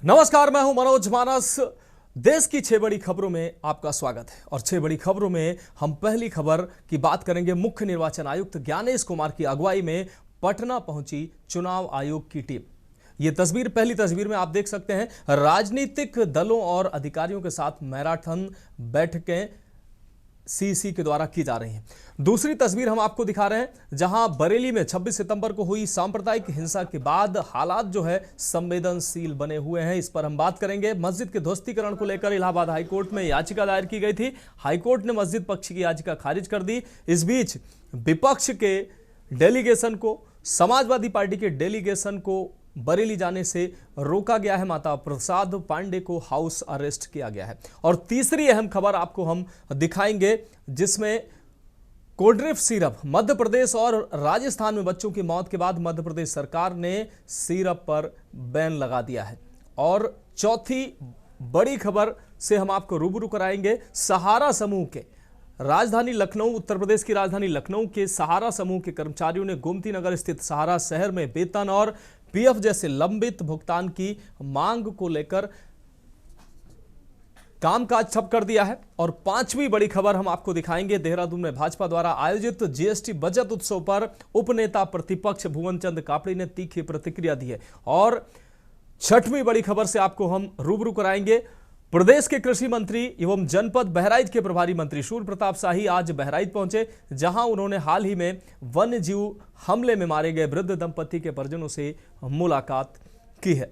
नमस्कार, मैं हूं मनोज मानस। देश की 6 बड़ी खबरों में आपका स्वागत है और 6 बड़ी खबरों में हम पहली खबर की बात करेंगे। मुख्य निर्वाचन आयुक्त ज्ञानेश कुमार की अगुवाई में पटना पहुंची चुनाव आयोग की टीम। ये तस्वीर, पहली तस्वीर में आप देख सकते हैं, राजनीतिक दलों और अधिकारियों के साथ मैराथन बैठकें सीसी के द्वारा की जा रही हैं। दूसरी तस्वीर हम आपको दिखा रहे हैं, जहां बरेली में 26 सितंबर को हुई सांप्रदायिक हिंसा के बाद हालात जो है संवेदनशील बने हुए हैं। इस पर हम बात करेंगे। मस्जिद के ध्वस्तीकरण को लेकर इलाहाबाद हाईकोर्ट में याचिका दायर की गई थी। हाईकोर्ट ने मस्जिद पक्ष की याचिका खारिज कर दी। इस बीच विपक्ष के डेलीगेशन को, समाजवादी पार्टी के डेलीगेशन को बरेली जाने से रोका गया है। माता प्रसाद पांडे को हाउस अरेस्ट किया गया है। और तीसरी अहम खबर आपको हम दिखाएंगे, जिसमें कोल्ड्रिप सिरप, मध्य प्रदेश और राजस्थान में बच्चों की मौत के बाद मध्य प्रदेश सरकार ने सिरप पर बैन लगा दिया है। और चौथी बड़ी खबर से हम आपको रूबरू कराएंगे। सहारा समूह के राजधानी लखनऊ, उत्तर प्रदेश की राजधानी लखनऊ के सहारा समूह के कर्मचारियों ने गोमती नगर स्थित सहारा शहर में वेतन और पीएफ जैसे लंबित भुगतान की मांग को लेकर कामकाज ठप कर दिया है। और पांचवी बड़ी खबर हम आपको दिखाएंगे। देहरादून में भाजपा द्वारा आयोजित जीएसटी बजट उत्सव पर उपनेता प्रतिपक्ष भुवन चंद कापड़ी ने तीखी प्रतिक्रिया दी है। और छठवीं बड़ी खबर से आपको हम रूबरू कराएंगे। प्रदेश के कृषि मंत्री एवं जनपद बहराइच के प्रभारी मंत्री शूर प्रताप शाही आज बहराइच पहुंचे, जहां उन्होंने हाल ही में वन्य जीव हमले में मारे गए वृद्ध दंपति के परिजनों से मुलाकात की है।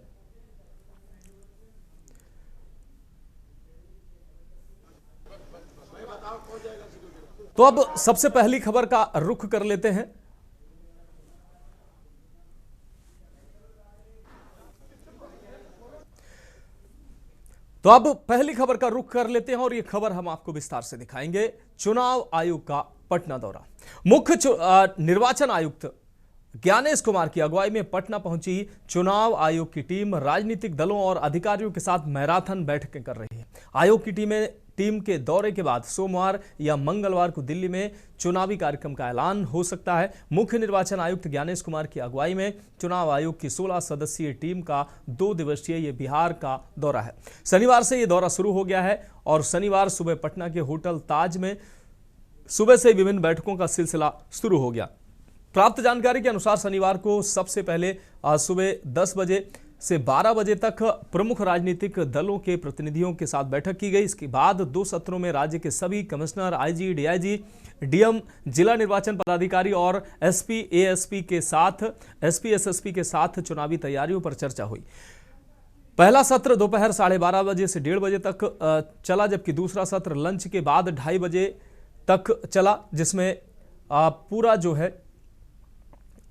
तो अब सबसे पहली खबर का रुख कर लेते हैं। तो अब पहली खबर का रुख कर लेते हैं और यह खबर हम आपको विस्तार से दिखाएंगे। चुनाव आयोग का पटना दौरा। मुख्य निर्वाचन आयुक्त ज्ञानेश कुमार की अगुवाई में पटना पहुंची चुनाव आयोग की टीम राजनीतिक दलों और अधिकारियों के साथ मैराथन बैठकें कर रही है। आयोग की टीम के दौरे के बाद सोमवार या मंगलवार को दिल्ली में चुनावी कार्यक्रम का ऐलान हो सकता है। मुख्य निर्वाचन आयुक्त ज्ञानेश कुमार की अगुवाई में चुनाव आयोग की 16 सदस्यीय टीम का 2 दिवसीय ये बिहार का दौरा है। शनिवार से ये दौरा शुरू हो गया है और शनिवार सुबह पटना के होटल ताज में सुबह से विभिन्न बैठकों का सिलसिला शुरू हो गया। प्राप्त जानकारी के अनुसार शनिवार को सबसे पहले सुबह 10 बजे से 12 बजे तक प्रमुख राजनीतिक दलों के प्रतिनिधियों के साथ बैठक की गई। इसके बाद 2 सत्रों में राज्य के सभी कमिश्नर, आईजी, डीआईजी, डीएम, जिला निर्वाचन पदाधिकारी और एसपी, एएसपी के साथ, एसपी, एसएसपी के साथ चुनावी तैयारियों पर चर्चा हुई। पहला सत्र दोपहर 12:30 बजे से 1:30 बजे तक चला, जबकि दूसरा सत्र लंच के बाद 2:30 बजे तक चला, जिसमें पूरा जो है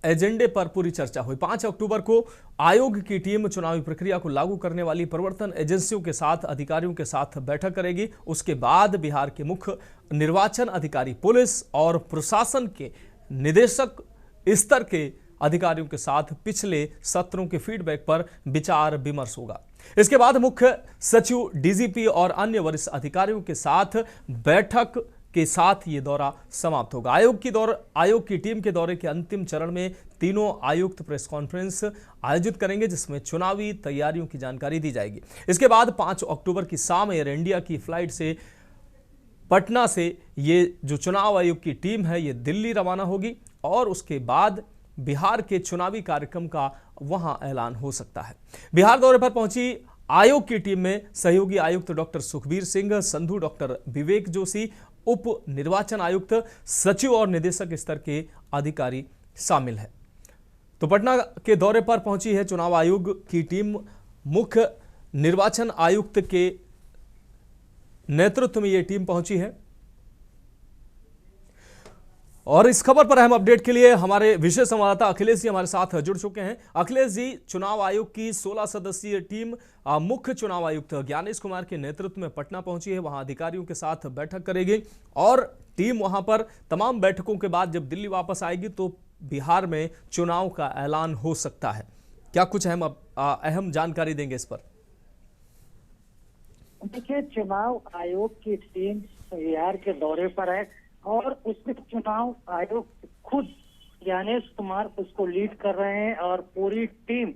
एजेंडे पर पूरी चर्चा हुई। 5 अक्टूबर को आयोग की टीम चुनावी प्रक्रिया को लागू करने वाली प्रवर्तन एजेंसियों के साथ, अधिकारियों के साथ बैठक करेगी। उसके बाद बिहार के मुख्य निर्वाचन अधिकारी, पुलिस और प्रशासन के निदेशक स्तर के अधिकारियों के साथ पिछले सत्रों के फीडबैक पर विचार विमर्श होगा। इसके बाद मुख्य सचिव, डीजीपी और अन्य वरिष्ठ अधिकारियों के साथ बैठक के साथ ये दौरा समाप्त होगा। आयोग की टीम के दौरे के अंतिम चरण में तीनों आयुक्त प्रेस कॉन्फ्रेंस आयोजित करेंगे, जिसमें चुनावी तैयारियों की जानकारी दी जाएगी। इसके बाद 5 अक्टूबर की शाम एयर इंडिया की फ्लाइट से पटना से ये जो चुनाव आयोग की टीम है ये दिल्ली रवाना होगी और उसके बाद बिहार के चुनावी कार्यक्रम का वहां ऐलान हो सकता है। बिहार दौरे पर पहुंची आयोग की टीम में सहयोगी आयुक्त डॉक्टर सुखबीर सिंह संधू, डॉक्टर विवेक जोशी, उप निर्वाचन आयुक्त, सचिव और निदेशक स्तर के अधिकारी शामिल हैं। तो पटना के दौरे पर पहुंची है चुनाव आयोग की टीम। मुख्य निर्वाचन आयुक्त के नेतृत्व में यह टीम पहुंची है। और इस खबर पर अहम अपडेट के लिए हमारे विशेष संवाददाता अखिलेश जी हमारे साथ जुड़ चुके हैं। अखिलेश जी, चुनाव आयोग की 16 सदस्यीय टीम मुख्य चुनाव आयुक्त ज्ञानेश कुमार के नेतृत्व में पटना पहुंची है। वहां अधिकारियों के साथ बैठक करेगी और टीम वहां पर तमाम बैठकों के बाद जब दिल्ली वापस आएगी तो बिहार में चुनाव का ऐलान हो सकता है। क्या कुछ अहम जानकारी देंगे इस पर? देखिए, चुनाव आयोग की टीम बिहार के दौरे पर है और उसमें चुनाव आयोग खुद ज्ञानेश कुमार उसको लीड कर रहे हैं और पूरी टीम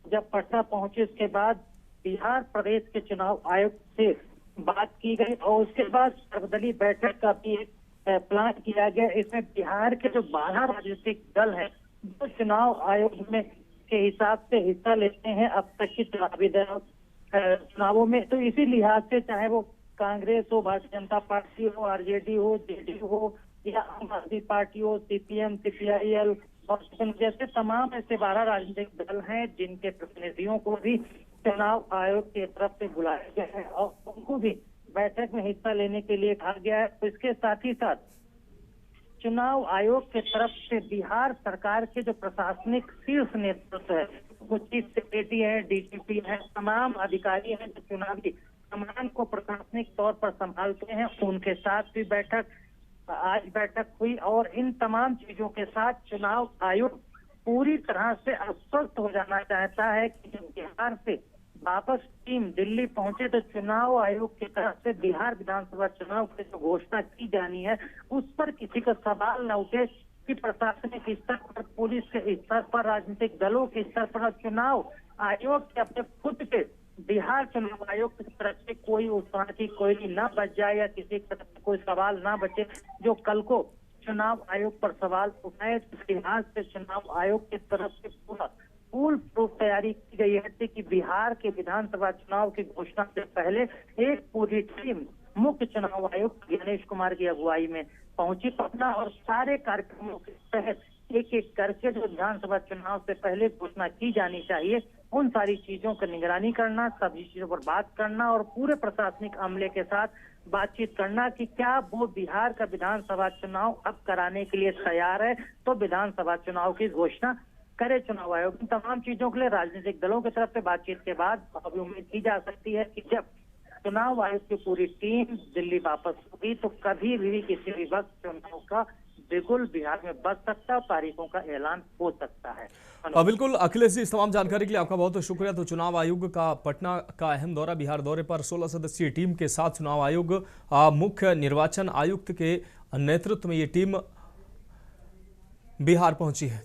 जब पटना पहुंची उसके बाद बिहार प्रदेश के चुनाव आयोग से बात की गई और उसके बाद सर्वदलीय बैठक का भी एक प्लान किया गया। इसमें बिहार के जो 12 राजनीतिक दल है जो चुनाव आयोग में के हिसाब से हिस्सा लेते हैं अब तक की चुनावों में, तो इसी लिहाज से चाहे वो कांग्रेस हो, भारतीय जनता पार्टी हो, आरजेडी हो, जेडीयू हो या आम आदमी पार्टी हो, सीपीएम, सीपीआईएल और जैसे तमाम ऐसे 12 राजनीतिक दल हैं जिनके प्रतिनिधियों को भी चुनाव आयोग की तरफ से बुलाया गया है और उनको भी बैठक में हिस्सा लेने के लिए कहा गया है। तो इसके साथ ही साथ चुनाव आयोग की तरफ से बिहार सरकार के जो प्रशासनिक शीर्ष नेतृत्व है, वो चीफ सेक्रेटरी है, डीजीपी है, तमाम अधिकारी हैं जो चुनावी सामान को प्रशासनिक तौर पर संभालते हैं, उनके साथ भी आज बैठक हुई और इन तमाम चीजों के साथ चुनाव आयोग पूरी तरह से आश्वस्त हो जाना चाहता है कि जब बिहार से वापस टीम दिल्ली पहुंचे तो चुनाव आयोग की तरफ से बिहार विधानसभा चुनाव की जो घोषणा की जानी है उस पर किसी का सवाल न उठे कि प्रशासनिक स्तर पर, पुलिस के स्तर पर, राजनीतिक दलों के स्तर पर चुनाव आयोग के अपने खुद के बिहार चुनाव आयोग की तरफ से कोई उस तरह की कोई न बच जाए या किसी की तरफ से कोई सवाल ना बचे जो कल को चुनाव आयोग पर सवाल उठाए। बिहार से चुनाव आयोग की तरफ से पूरा फुल प्रूफ तैयारी की गई है कि बिहार के विधानसभा चुनाव की घोषणा से पहले एक पूरी टीम मुख्य चुनाव आयुक्त गणेश कुमार की अगुवाई में पहुंची पटना और सारे कार्यक्रमों के तहत एक एक करके जो विधानसभा चुनाव से पहले घोषणा की जानी चाहिए उन सारी चीजों की निगरानी करना, सभी चीजों पर बात करना और पूरे प्रशासनिक अमले के साथ बातचीत करना कि क्या वो बिहार का विधानसभा चुनाव अब कराने के लिए तैयार है तो विधानसभा चुनाव की घोषणा करे चुनाव आयोग। इन तमाम चीजों के लिए राजनीतिक दलों की तरफ से बातचीत के बाद अभी उम्मीद की जा सकती है कि जब चुनाव आयोग की पूरी टीम दिल्ली वापस होगी तो कभी भी किसी भी वक्त चुनाव का बिल्कुल बिहार में बच सकता है और तारीखों का ऐलान हो सकता है। बिल्कुल अखिलेश जी, इस तमाम जानकारी के लिए आपका बहुत बहुत शुक्रिया। तो चुनाव आयोग का पटना का अहम दौरा, बिहार दौरे पर 16 सदस्यीय टीम के साथ चुनाव आयोग मुख्य निर्वाचन आयुक्त के नेतृत्व में ये टीम बिहार पहुंची है।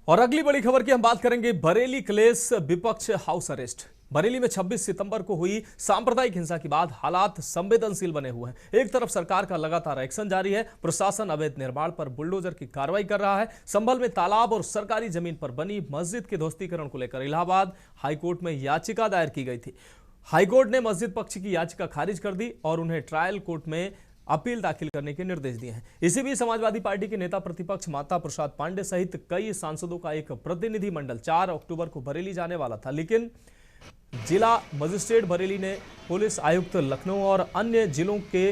और अगली बड़ी खबर की हम बात करेंगे, बरेली क्लेश विपक्ष हाउस अरेस्ट। बरेली में 26 सितंबर को हुई सांप्रदायिक हिंसा के बाद हालात संवेदनशील बने हुए हैं। एक तरफ सरकार का लगातार एक्शन जारी है, प्रशासन अवैध निर्माण पर बुलडोजर की कार्रवाई कर रहा है। संभल में तालाब और सरकारी जमीन पर बनी मस्जिद के ध्वस्तीकरण को लेकर इलाहाबाद हाईकोर्ट में याचिका दायर की गई थी। हाईकोर्ट ने मस्जिद पक्ष की याचिका खारिज कर दी और उन्हें ट्रायल कोर्ट में अपील दाखिल करने के निर्देश दिए हैं। इसी बीच समाजवादी पार्टी के नेता प्रतिपक्ष माता प्रसाद पांडे सहित कई सांसदों का एक प्रतिनिधि मंडल 4 अक्टूबर को बरेली जाने वाला था, लेकिन जिला मजिस्ट्रेट बरेली ने पुलिस आयुक्त लखनऊ और अन्य जिलों के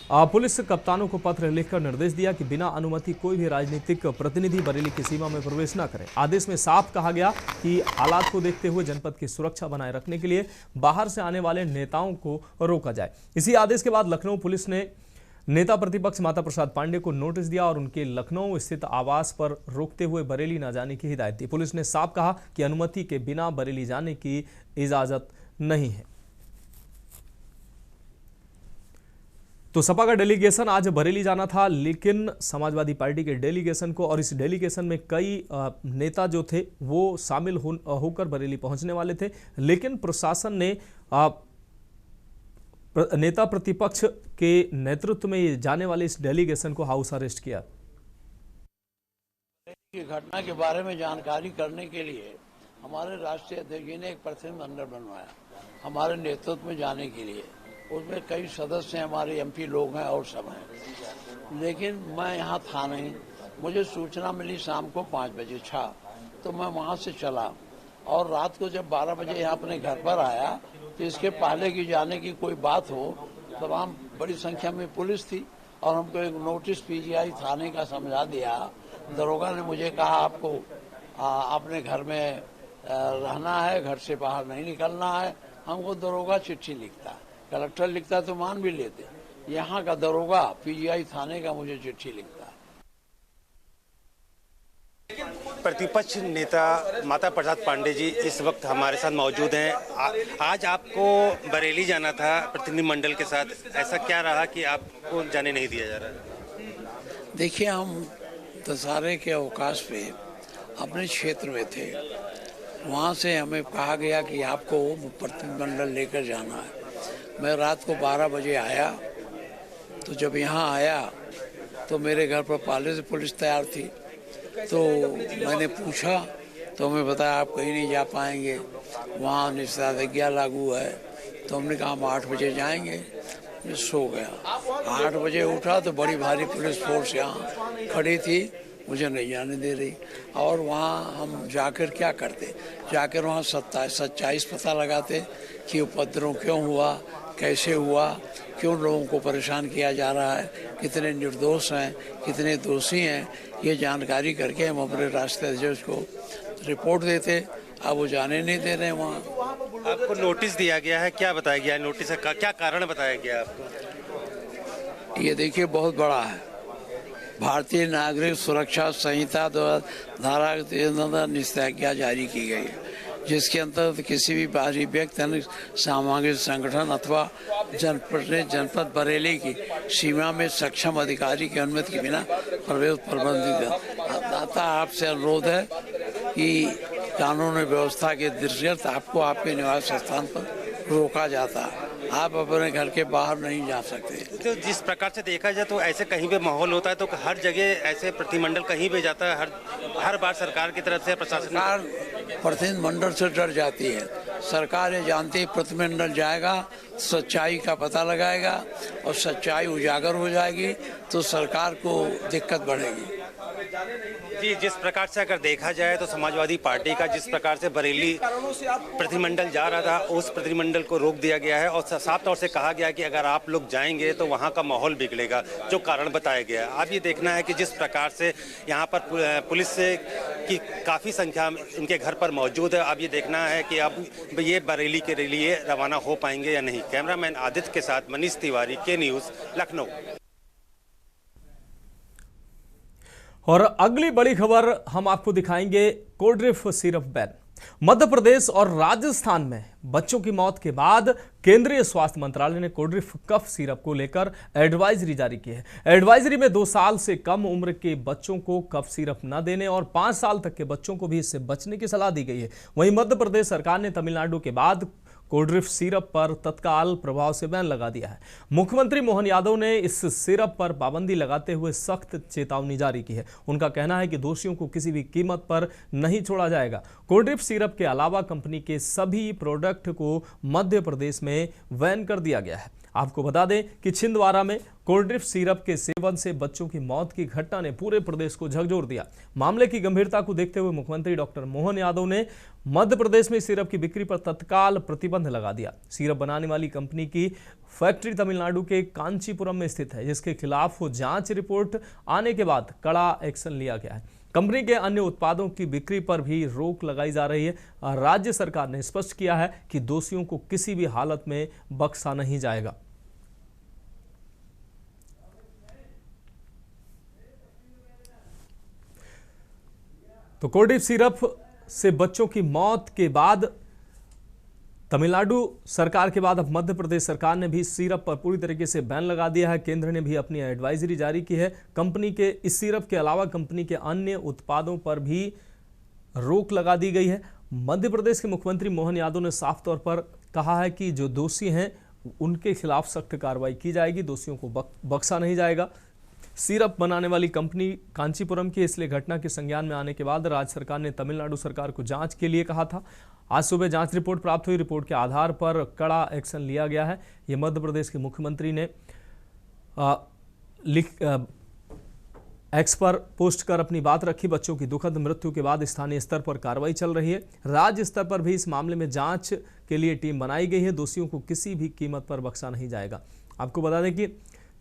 पुलिस कप्तानों को पत्र लिखकर निर्देश दिया कि बिना अनुमति कोई भी राजनीतिक प्रतिनिधि बरेली की सीमा में प्रवेश न करे। आदेश में साफ कहा गया कि हालात को देखते हुए जनपद की सुरक्षा बनाए रखने के लिए बाहर से आने वाले नेताओं को रोका जाए। इसी आदेश के बाद लखनऊ पुलिस ने नेता प्रतिपक्ष माता प्रसाद पांडे को नोटिस दिया और उनके लखनऊ स्थित आवास पर रोकते हुए बरेली न जाने की हिदायत दी। पुलिस ने साफ कहा कि अनुमति के बिना बरेली जाने की इजाजत नहीं है। तो सपा का डेलीगेशन आज बरेली जाना था, लेकिन समाजवादी पार्टी के डेलीगेशन को और इस डेलीगेशन में कई नेता जो थे वो शामिल होकर बरेली पहुंचने वाले थे, लेकिन प्रशासन ने नेता प्रतिपक्ष के नेतृत्व में जाने वाले इस डेलीगेशन को हाउस अरेस्ट किया। घटना के बारे में जानकारी करने के लिए हमारे राष्ट्रीय अध्यक्ष जी ने एक प्रतिनिधिमंडल बनवाया हमारे नेतृत्व में जाने के लिए। उसमें कई सदस्य हैं, हमारे एमपी लोग हैं और सब हैं, लेकिन मैं यहाँ था नहीं। मुझे सूचना मिली शाम को 5 बजे तो मैं वहाँ से चला और रात को जब 12 बजे यहाँ अपने घर पर आया तो इसके पहले की जाने की कोई बात हो तो वहाँ बड़ी संख्या में पुलिस थी और हमको एक नोटिस पीजीआई थाने का समझा दिया। दरोगा ने मुझे कहा आपको अपने घर में रहना है, घर से बाहर नहीं निकलना है। हमको दरोगा चिट्ठी लिखता, कलेक्टर लिखता तो मान भी लेते, यहाँ का दरोगा पीजीआई थाने का मुझे चिट्ठी लिखता। प्रतिपक्ष नेता माता प्रसाद पांडे जी इस वक्त हमारे साथ मौजूद हैं। आज आपको बरेली जाना था प्रतिनिधिमंडल के साथ, ऐसा क्या रहा कि आपको जाने नहीं दिया जा रहा? देखिए, हम 10 के अवकाश पे अपने क्षेत्र में थे वहाँ से हमें कहा गया कि आपको प्रतिनिधिमंडल लेकर जाना है। मैं रात को 12 बजे आया, तो जब यहाँ आया तो मेरे घर पर पहले से पुलिस तैयार थी। तो मैंने पूछा तो हमें बताया आप कहीं नहीं जा पाएंगे, वहाँ निषेधाज्ञा लागू है। तो हमने कहा हम 8 बजे जाएंगे। मैं सो गया। 8 बजे उठा तो बड़ी भारी पुलिस फोर्स यहाँ खड़ी थी, मुझे नहीं जाने दे रही। और वहाँ हम जाकर क्या करते, जाकर वहाँ सच्चाई पता लगाते कि उपद्रव क्यों हुआ, कैसे हुआ, क्यों लोगों को परेशान किया जा रहा है, कितने निर्दोष हैं, कितने दोषी हैं, ये जानकारी करके हम अपने राष्ट्रीय अध्यक्ष को रिपोर्ट देते। अब वो जाने नहीं दे रहे वहाँ। आपको नोटिस दिया गया है, क्या बताया गया है नोटिस का क्या कारण बताया गया आपको? ये देखिए बहुत बड़ा है। भारतीय नागरिक सुरक्षा संहिता धारा निषेधाज्ञा जारी की गई है, जिसके अंतर्गत किसी भी बाहरी व्यक्ति सामाजिक संगठन अथवा जनपद बरेली की सीमा में सक्षम अधिकारी की अनुमति के बिना प्रवेश प्रतिबंधित है। अतः आपसे अनुरोध है कि कानून व्यवस्था के दृष्टिगत आपको आपके निवास स्थान पर रोका जाता है। आप अपने घर के बाहर नहीं जा सकते। तो जिस प्रकार से देखा जाए तो ऐसे कहीं पे माहौल होता है तो हर जगह ऐसे प्रतिनिधिमंडल कहीं भी जाता है, हर बार सरकार की तरफ से प्रशासन प्रतिनिधिमंडल से डर जाती है। सरकार ये जानती है प्रतिनिधिमंडल जाएगा, सच्चाई का पता लगाएगा और सच्चाई उजागर हो जाएगी तो सरकार को दिक्कत बढ़ेगी। जी, जिस प्रकार से अगर देखा जाए तो समाजवादी पार्टी का जिस प्रकार से बरेली प्रतिनिधिमंडल जा रहा था उस प्रतिनिधिमंडल को रोक दिया गया है और साफ तौर से कहा गया कि अगर आप लोग जाएंगे तो वहां का माहौल बिगड़ेगा, जो कारण बताया गया है। अब ये देखना है कि जिस प्रकार से यहाँ पर पुलिस की काफ़ी संख्या इनके घर पर मौजूद है। अब ये देखना है कि अब ये बरेली के लिए रवाना हो पाएंगे या नहीं। कैमरामैन आदित्य के साथ मनीष तिवारी, के न्यूज़, लखनऊ। और अगली बड़ी खबर हम आपको दिखाएंगे, Coldrif syrup ban. Madhya Pradesh और राजस्थान में बच्चों की मौत के बाद केंद्रीय स्वास्थ्य मंत्रालय ने कोल्ड्रिफ कफ सिरप को लेकर एडवाइजरी जारी की है। एडवाइजरी में 2 साल से कम उम्र के बच्चों को कफ सिरप न देने और 5 साल तक के बच्चों को भी इससे बचने की सलाह दी गई है। वहीं मध्य प्रदेश सरकार ने तमिलनाडु के बाद कोल्ड्रिफ सिरप पर तत्काल प्रभाव से बैन लगा दिया है। मुख्यमंत्री मोहन यादव ने इस सिरप पर पाबंदी लगाते हुए सख्त चेतावनी जारी की है। उनका कहना है कि दोषियों को किसी भी कीमत पर नहीं छोड़ा जाएगा। कोल्ड्रिफ सिरप के अलावा कंपनी के सभी प्रोडक्ट को मध्य प्रदेश में बैन कर दिया गया है। आपको बता दें कि छिंदवाड़ा में कोल्ड्रिफ सिरप के सेवन से बच्चों की मौत की घटना ने पूरे प्रदेश को झकझोर दिया। मामले की गंभीरता को देखते हुए मुख्यमंत्री डॉक्टर मोहन यादव ने मध्य प्रदेश में सिरप की बिक्री पर तत्काल प्रतिबंध लगा दिया। सिरप बनाने वाली कंपनी की फैक्ट्री तमिलनाडु के कांचीपुरम में स्थित है, जिसके खिलाफ जांच रिपोर्ट आने के बाद कड़ा एक्शन लिया गया है। कंपनी के अन्य उत्पादों की बिक्री पर भी रोक लगाई जा रही है। राज्य सरकार ने स्पष्ट किया है कि दोषियों को किसी भी हालत में बख्शा नहीं जाएगा। तो कोल्ड्रिफ सिरप से बच्चों की मौत के बाद तमिलनाडु सरकार के बाद अब मध्य प्रदेश सरकार ने भी सिरप पर पूरी तरीके से बैन लगा दिया है। केंद्र ने भी अपनी एडवाइजरी जारी की है। कंपनी के इस सिरप के अलावा कंपनी के अन्य उत्पादों पर भी रोक लगा दी गई है। मध्य प्रदेश के मुख्यमंत्री मोहन यादव ने साफ तौर पर कहा है कि जो दोषी हैं उनके खिलाफ सख्त कार्रवाई की जाएगी, दोषियों को बख्शा नहीं जाएगा। सिरप बनाने वाली कंपनी कांचीपुरम की इसलिए घटना के संज्ञान में आने के बाद राज्य सरकार ने तमिलनाडु सरकार को जांच के लिए कहा था। आज सुबह जांच रिपोर्ट प्राप्त हुई। रिपोर्ट के आधार पर कड़ा एक्शन लिया गया है। ये मध्य प्रदेश के मुख्यमंत्री ने एक्स पर पोस्ट कर अपनी बात रखी। बच्चों की दुखद मृत्यु के बाद स्थानीय स्तर पर कार्रवाई चल रही है। राज्य स्तर पर भी इस मामले में जांच के लिए टीम बनाई गई है। दोषियों को किसी भी कीमत पर बख्शा नहीं जाएगा। आपको बता दें कि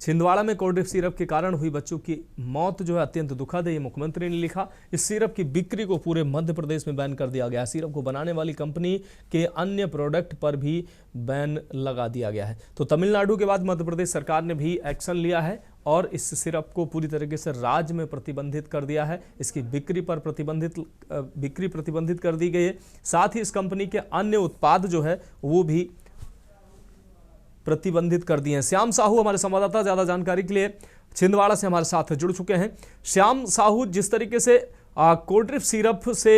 छिंदवाड़ा में कोल्ड्रिफ सिरप के कारण हुई बच्चों की मौत जो है अत्यंत दुखद है, ये मुख्यमंत्री ने लिखा। इस सिरप की बिक्री को पूरे मध्य प्रदेश में बैन कर दिया गया है। सिरप को बनाने वाली कंपनी के अन्य प्रोडक्ट पर भी बैन लगा दिया गया है। तो तमिलनाडु के बाद मध्य प्रदेश सरकार ने भी एक्शन लिया है और इस सिरप को पूरी तरीके से राज्य में प्रतिबंधित कर दिया है। इसकी बिक्री प्रतिबंधित कर दी गई है। साथ ही इस कंपनी के अन्य उत्पाद जो है वो भी प्रतिबंधित कर दिए हैं। श्याम साहू हमारे संवाददाता ज्यादा जानकारी के लिए छिंदवाड़ा से हमारे साथ जुड़ चुके हैं। श्याम साहू, जिस तरीके से कोल्ड सिरप से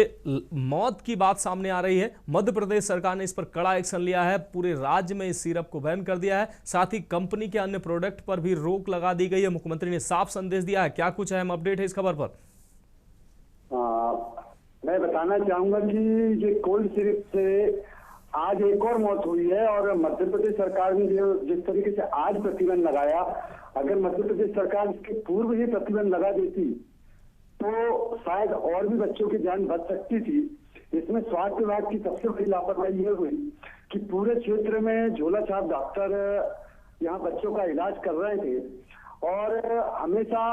मौत की बात सामने आ रही है। मध्य प्रदेश सरकार ने इस पर कड़ा एक्शन लिया है, पूरे राज्य में इस सिरप को बैन कर दिया है। साथ ही कंपनी के अन्य प्रोडक्ट पर भी रोक लगा दी गई है। मुख्यमंत्री ने साफ संदेश दिया है। क्या कुछ अहम अपडेट है इस खबर पर? मैं बताना चाहूंगा कि ये कोल्ड सिरप से आज एक और मौत हुई है और मध्य प्रदेश सरकार ने जो जिस तरीके से आज प्रतिबंध लगाया, अगर मध्य प्रदेश सरकार इसके पूर्व ही प्रतिबंध लगा देती तो शायद और भी बच्चों की जान बच सकती थी। इसमें स्वास्थ्य विभाग की सबसे बड़ी लापरवाही ये हुई कि पूरे क्षेत्र में झोला छाप डॉक्टर यहाँ बच्चों का इलाज कर रहे थे और हमेशा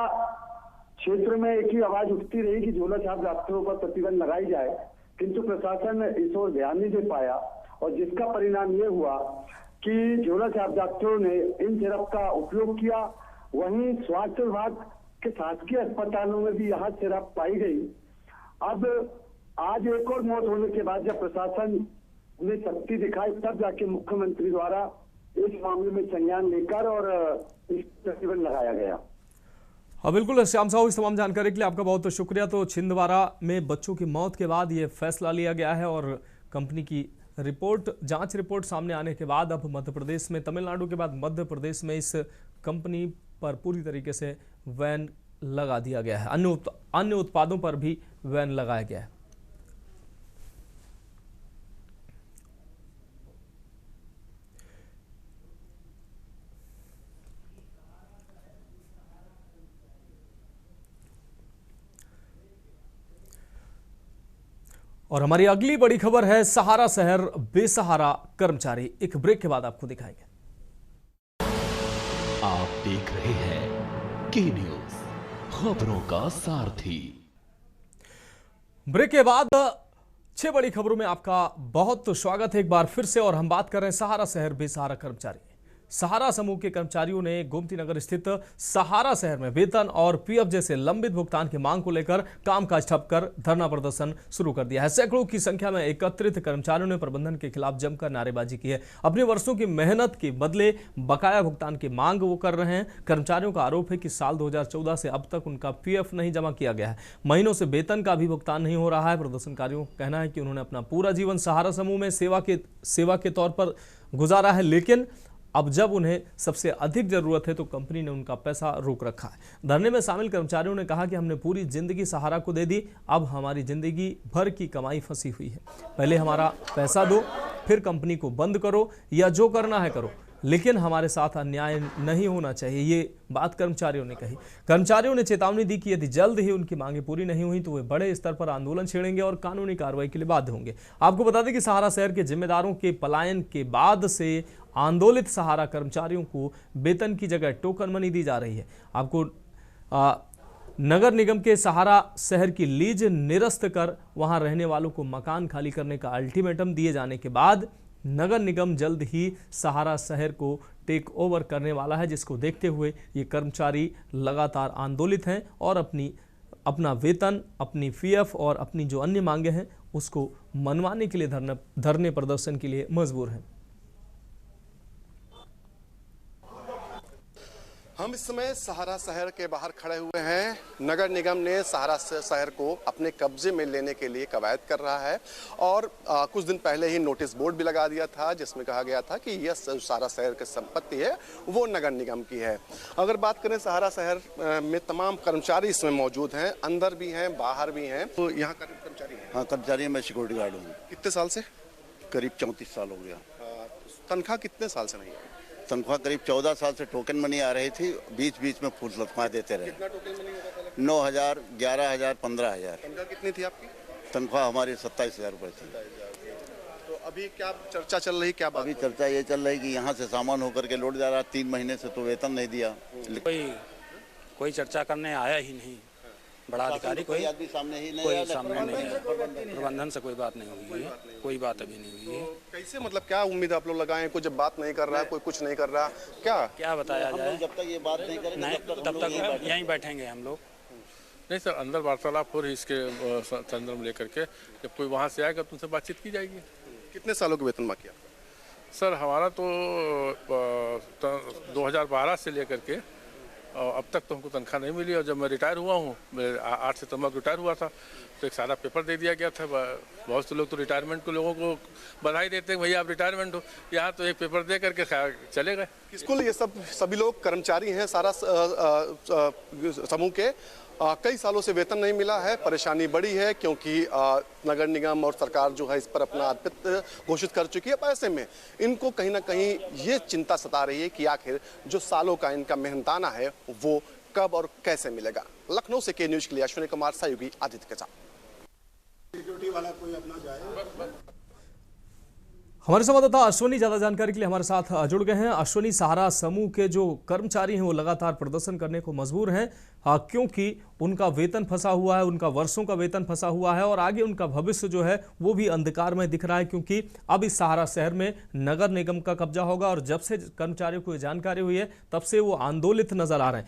क्षेत्र में एक ही आवाज उठती रही कि झोला छाप डॉक्टरों पर प्रतिबंध लगाई जाए, किंतु प्रशासन इस ओर ध्यान नहीं दे पाया और जिसका परिणाम ये हुआ कि झोला छाप डॉक्टरों ने इन सिरप का उपयोग किया। वहीं स्वास्थ्य विभाग के शासकीय अस्पतालों में भी यह सिरप पाई गई। अब आज एक और मौत होने के बाद जब प्रशासन ने शक्ति दिखाई, तब जाके मुख्यमंत्री द्वारा इस मामले में संज्ञान लेकर और इस प्रतिबंध लगाया गया। हाँ बिल्कुल श्याम साहू, इस तमाम जानकारी के लिए आपका बहुत शुक्रिया। तो छिंदवाड़ा में बच्चों की मौत के बाद ये फैसला लिया गया है और कंपनी की जांच रिपोर्ट सामने आने के बाद अब मध्य प्रदेश में, तमिलनाडु के बाद मध्य प्रदेश में इस कंपनी पर पूरी तरीके से बैन लगा दिया गया है। अन्य उत्पादों पर भी बैन लगाया गया है। और हमारी अगली बड़ी खबर है सहारा शहर बेसहारा कर्मचारी। एक ब्रेक के बाद आपको दिखाएंगे। आप देख रहे हैं के न्यूज, खबरों का सारथी। ब्रेक के बाद 6 बड़ी खबरों में आपका बहुत स्वागत है एक बार फिर से। और हम बात कर रहे हैं सहारा शहर बेसहारा कर्मचारी। सहारा समूह के कर्मचारियों ने गोमती नगर स्थित सहारा शहर में वेतन और पीएफ जैसे लंबित भुगतान की मांग को लेकर कामकाज ठप कर धरना प्रदर्शन शुरू कर दिया है। सैकड़ों की संख्या में एकत्रित कर्मचारियों ने प्रबंधन के खिलाफ जमकर नारेबाजी की है। अपने वर्षों की मेहनत के बदले बकाया भुगतान की मांग वो कर रहे हैं। कर्मचारियों का आरोप है कि साल 2014 से अब तक उनका पीएफ नहीं जमा किया गया है। महीनों से वेतन का भी भुगतान नहीं हो रहा है। प्रदर्शनकारियों का कहना है कि उन्होंने अपना पूरा जीवन सहारा समूह में सेवा के तौर पर गुजारा है, लेकिन अब जब उन्हें सबसे अधिक जरूरत है तो कंपनी ने उनका पैसा रोक रखा है। धरने में शामिल कर्मचारियों ने कहा कि हमने पूरी जिंदगी सहारा को दे दी, अब हमारी जिंदगी भर की कमाई फंसी हुई है। पहले हमारा पैसा दो, फिर कंपनी को बंद करो या जो करना है करो, लेकिन हमारे साथ अन्याय नहीं होना चाहिए, ये बात कर्मचारियों ने कही। कर्मचारियों ने चेतावनी दी कि यदि जल्द ही उनकी मांगे पूरी नहीं हुई तो वे बड़े स्तर पर आंदोलन छेड़ेंगे और कानूनी कार्रवाई के लिए बाध्य होंगे। आपको बता दें कि सहारा शहर के जिम्मेदारों के पलायन के बाद से आंदोलित सहारा कर्मचारियों को वेतन की जगह टोकन मनी दी जा रही है। आपको नगर निगम के सहारा शहर की लीज निरस्त कर वहां रहने वालों को मकान खाली करने का अल्टीमेटम दिए जाने के बाद नगर निगम जल्द ही सहारा शहर को टेक ओवर करने वाला है, जिसको देखते हुए ये कर्मचारी लगातार आंदोलित हैं और अपना वेतन, अपनी पीएफ और अपनी जो अन्य मांगे हैं उसको मनवाने के लिए धरने प्रदर्शन के लिए मजबूर हैं। हम इस समय सहारा शहर के बाहर खड़े हुए हैं। नगर निगम ने सहारा शहर को अपने कब्जे में लेने के लिए कवायद कर रहा है और कुछ दिन पहले ही नोटिस बोर्ड भी लगा दिया था जिसमें कहा गया था कि यह सहारा शहर की संपत्ति है वो नगर निगम की है। अगर बात करें सहारा शहर में तमाम कर्मचारी इसमें मौजूद हैं, अंदर भी हैं, बाहर भी हैं। तो यहाँ कर्मचारी हैं? हाँ कर्मचारी, मैं सिक्योरिटी गार्ड हूँ। कितने साल से? करीब 34 साल हो गया। तनख्वाह कितने साल से नहीं है? तनख्वाह करीब 14 साल से टोकन मनी आ रही थी, बीच बीच में फुल तनख्वाह देते रहे। कितना टोकन मनी होता था? 9,000, 11,000, 15,000। तनख्वाह कितनी थी आपकी? तनख्वाह हमारी 27,000 रुपये थी। तो अभी क्या चर्चा चल रही, क्या बात? अभी चर्चा ये चल रही कि यहाँ से सामान होकर के लौट जा रहा। 3 महीने से तो वेतन नहीं दिया। कोई चर्चा करने आया ही नहीं। बड़ा अधिकारी कोई आदमी सामने ही नहीं, कोई सामने नहीं है। प्रबंधन से कोई बात नहीं हुई है, कोई बात अभी नहीं हुई है। कैसे, मतलब क्या उम्मीद आप लोग लगाएं? कोई जब बात नहीं कर रहा है, कोई कुछ नहीं कर रहा, क्या बताया जाए? जब तक ये बात नहीं करेंगे तब तक यहीं बैठेंगे हम लोग। नहीं सर, अंदर वार्तालाप हो रही इसके संदर्भ लेकर के, जब कोई वहाँ से आएगा तो उनसे बातचीत की जाएगी। कितने सालों के वेतन बाकी है? सर हमारा तो 2012 से लेकर के और अब तक तो हमको तनख्वाह नहीं मिली। और जब मैं रिटायर हुआ हूँ, 8 सितंबर को रिटायर हुआ था, तो एक सारा पेपर दे दिया गया था। बहुत से लोग तो रिटायरमेंट को लोगों को बधाई देते हैं, भैया आप रिटायरमेंट हो। यहाँ तो एक पेपर दे करके चले गए। स्कूल ये सभी लोग कर्मचारी हैं सारा समूह के। कई सालों से वेतन नहीं मिला है, परेशानी बड़ी है क्योंकि नगर निगम और सरकार जो है इस पर अपना आधिपत्य घोषित कर चुकी है। ऐसे में इनको कहीं ना कहीं ये चिंता सता रही है कि आखिर जो सालों का इनका मेहनताना है वो कब और कैसे मिलेगा। लखनऊ से के न्यूज के लिए अश्विनी कुमार सहयोगी आदित्य के साथ। सिक्योरिटी वाला कोई अपना जाए। हमारे संवाददाता अश्विनी ज्यादा जानकारी के लिए हमारे साथ जुड़ गए हैं। अश्विनी, सहारा समूह के जो कर्मचारी हैं वो लगातार प्रदर्शन करने को मजबूर हैं क्योंकि उनका वेतन फंसा हुआ है, उनका वर्षों का वेतन फंसा हुआ है और आगे उनका भविष्य जो है वो भी अंधकार में दिख रहा है, क्योंकि अब इस सहारा शहर में नगर निगम का कब्जा होगा। और जब से कर्मचारियों को ये जानकारी हुई है तब से वो आंदोलित नजर आ रहे हैं।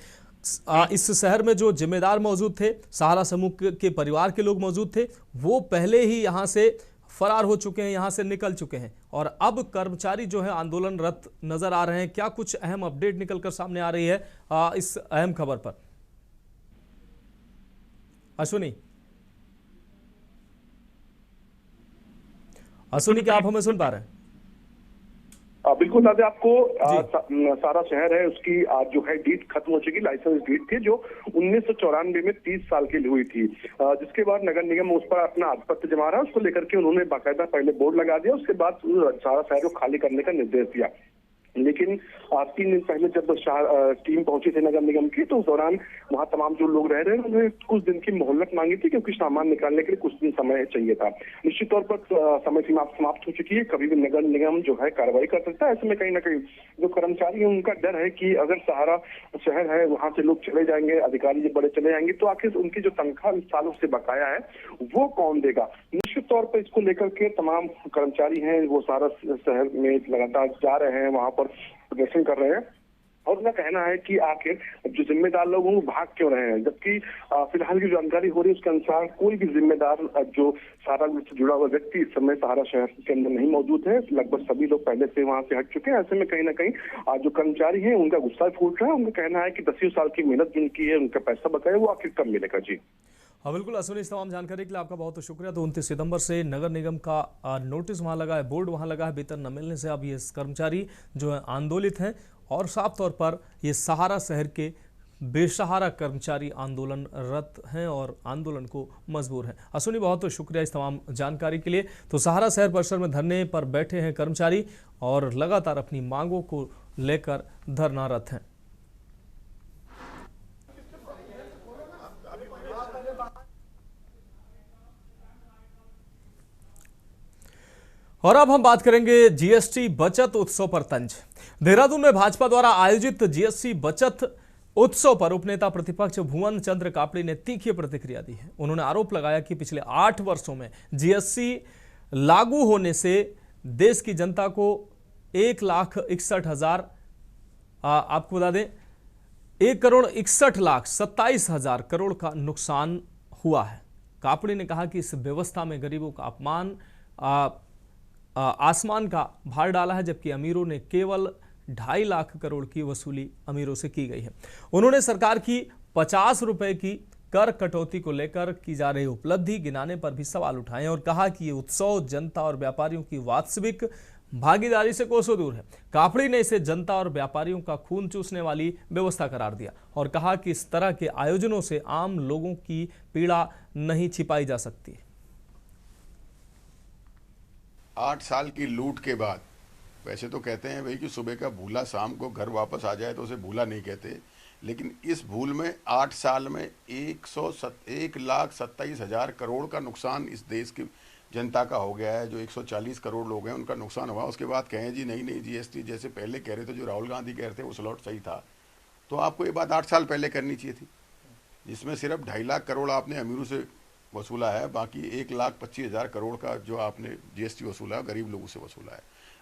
इस शहर में जो जिम्मेदार मौजूद थे, सहारा समूह के परिवार के लोग मौजूद थे, वो पहले ही यहाँ से फरार हो चुके हैं, यहां से निकल चुके हैं और अब कर्मचारी जो है आंदोलनरत नजर आ रहे हैं। क्या कुछ अहम अपडेट निकलकर सामने आ रही है इस अहम खबर पर? अश्विनी, क्या आप हमें सुन पा रहे हैं? बिल्कुल दादा, आपको सारा शहर है उसकी आज जो है डीड खत्म हो चुकी। लाइसेंस डीड थी जो 1994 में 30 साल के लिए हुई थी, जिसके बाद नगर निगम उस पर अपना आधिपत्य जमा रहा है। उसको लेकर के उन्होंने बाकायदा पहले बोर्ड लगा दिया, उसके बाद सारा शहर को खाली करने का निर्देश दिया। लेकिन 3 दिन पहले जब टीम पहुंची थी नगर निगम की, तो उस दौरान वहां तमाम जो लोग रह रहे हैं उन्होंने कुछ दिन की मोहलत मांगी थी, क्योंकि सामान निकालने के लिए कुछ दिन समय चाहिए था। निश्चित तौर पर समय सीमा समाप्त हो चुकी है, कभी भी नगर निगम जो है कार्रवाई कर सकता है। ऐसे में कहीं ना कहीं जो कर्मचारी है उनका डर है कि अगर सहारा शहर है वहां से लोग चले जाएंगे, अधिकारी जो बड़े चले जाएंगे, तो आखिर उनकी जो तनख्वाह सालों से बकाया है वो कौन देगा। निश्चित तौर पर इसको लेकर के तमाम कर्मचारी हैं वो सारा शहर में लगातार जा रहे हैं, वहां पर प्रदर्शन कर रहे हैं और उनका कहना है कि आखिर जो जिम्मेदार लोग हैं वो भाग क्यों रहे हैं। जबकि फिलहाल की जानकारी हो रही है उसके अनुसार कोई भी जिम्मेदार जो सहारा से जुड़ा हुआ व्यक्ति इस समय सहारा शहर के अंदर नहीं मौजूद है। लगभग सभी लोग पहले से वहां से हट चुके हैं। ऐसे में कहीं ना कहीं जो कर्मचारी हैं उनका गुस्सा फूट रहा है। उनका कहना है कि 10 साल की मेहनत जिनकी है, उनका पैसा बकाया वो आखिर कब मिलेगा। जी हाँ बिल्कुल अश्विनी, इस तमाम जानकारी के लिए आपका बहुत शुक्रिया। तो 29 सितंबर से नगर निगम का नोटिस वहां लगा है, बोर्ड वहां लगा है। वेतन न मिलने से अब ये कर्मचारी जो है आंदोलित हैं और साफ तौर पर ये सहारा शहर के बेसहारा कर्मचारी आंदोलनरत हैं और आंदोलन को मजबूर हैं। अश्विनी, बहुत शुक्रिया इस तमाम जानकारी के लिए। तो सहारा शहर परिसर में धरने पर बैठे हैं कर्मचारी और लगातार अपनी मांगों को लेकर धरनारत हैं। और अब हम बात करेंगे जीएसटी बचत उत्सव पर तंज। देहरादून में भाजपा द्वारा आयोजित जीएसटी बचत उत्सव पर उपनेता प्रतिपक्ष भुवन चंद्र कापड़ी ने तीखी प्रतिक्रिया दी है। उन्होंने आरोप लगाया कि पिछले 8 वर्षों में जीएसटी लागू होने से देश की जनता को 1,61,000 आपको बता दें 1,61,27,000 करोड़ का नुकसान हुआ है। कापड़ी ने कहा कि इस व्यवस्था में गरीबों का अपमान आसमान का भार डाला है, जबकि अमीरों ने केवल 2.5 लाख करोड़ की वसूली अमीरों से की गई है। उन्होंने सरकार की 50 रुपए की कर कटौती को लेकर की जा रही उपलब्धि गिनाने पर भी सवाल उठाए और कहा कि ये उत्सव जनता और व्यापारियों की वास्तविक भागीदारी से कोसों दूर है। कापड़ी ने इसे जनता और व्यापारियों का खून चूसने वाली व्यवस्था करार दिया और कहा कि इस तरह के आयोजनों से आम लोगों की पीड़ा नहीं छिपाई जा सकती। 8 साल की लूट के बाद, वैसे तो कहते हैं भाई कि सुबह का भूला शाम को घर वापस आ जाए तो उसे भूला नहीं कहते, लेकिन इस भूल में 8 साल में 1,27,000 करोड़ का नुकसान इस देश की जनता का हो गया है। जो 140 करोड़ लोग हैं उनका नुकसान हुआ। उसके बाद कहें जी नहीं जीएसटी जैसे पहले कह रहे थे, जो राहुल गांधी कह रहे थे वो स्लॉट सही था, तो आपको ये बात 8 साल पहले करनी चाहिए थी, जिसमें सिर्फ 2.5 लाख करोड़ आपने अमीरों से वसूला है, बाकी 1,25,000 करोड़ का जो आपने जीएसटी वसूला है गरीब लोगों से वसूला है।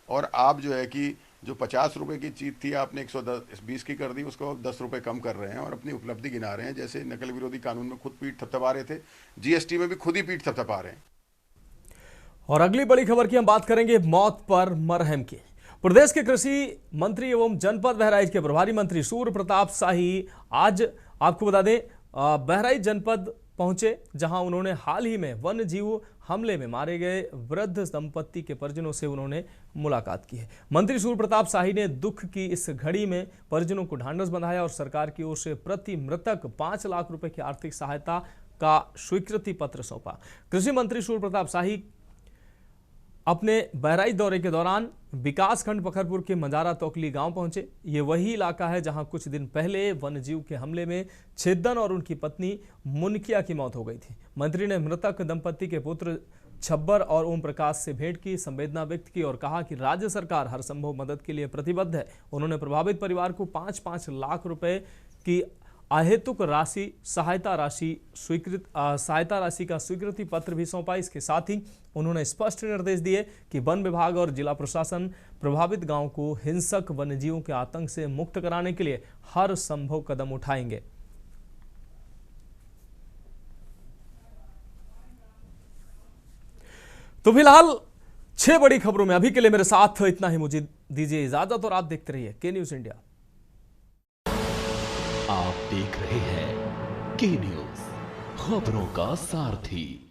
और आप जो है कि जो 50 रुपए की चीज़ थी आपने 120 की कर दी, उसको 10 रुपए कम कर रहे हैं और अपनी उपलब्धि गिना रहे हैं। जैसे नकल विरोधी कानून में खुद पीठ थपथपा रहे थे, जीएसटी में भी खुद ही पीठ थपथपा रहे हैं। और अगली बड़ी खबर की हम बात करेंगे मौत पर मरहम की। प्रदेश के कृषि मंत्री एवं जनपद बहराइच के प्रभारी मंत्री सूर्य प्रताप शाही आज आपको बता दें बहराइच जनपद पहुंचे, जहां उन्होंने हाल ही में वन्य जीव हमले में मारे गए वृद्ध दंपत्ति के परिजनों से उन्होंने मुलाकात की है। मंत्री सूर्य प्रताप शाही ने दुख की इस घड़ी में परिजनों को ढांढस बंधाया और सरकार की ओर से प्रति मृतक 5 लाख रुपए की आर्थिक सहायता का स्वीकृति पत्र सौंपा। कृषि मंत्री सूर्य प्रताप शाही अपने बहराइच दौरे के दौरान विकासखंड पखरपुर के मंजारा तोकली गांव पहुंचे। ये वही इलाका है जहां कुछ दिन पहले वन्यजीव के हमले में छेदन और उनकी पत्नी मुनकिया की मौत हो गई थी। मंत्री ने मृतक दंपत्ति के पुत्र छब्बर और ओम प्रकाश से भेंट की, संवेदना व्यक्त की और कहा कि राज्य सरकार हर संभव मदद के लिए प्रतिबद्ध है। उन्होंने प्रभावित परिवार को 5-5 लाख रुपए की अहेतुक सहायता राशि का स्वीकृति पत्र भी सौंपा। इसके साथ ही उन्होंने स्पष्ट निर्देश दिए कि वन विभाग और जिला प्रशासन प्रभावित गांव को हिंसक वन्यजीवों के आतंक से मुक्त कराने के लिए हर संभव कदम उठाएंगे। तो फिलहाल 6 बड़ी खबरों में अभी के लिए मेरे साथ इतना ही। मुझे दीजिए इजाजत और आप देखते रहिए के न्यूज इंडिया। आप देख रहे हैं के न्यूज, खबरों का सारथी।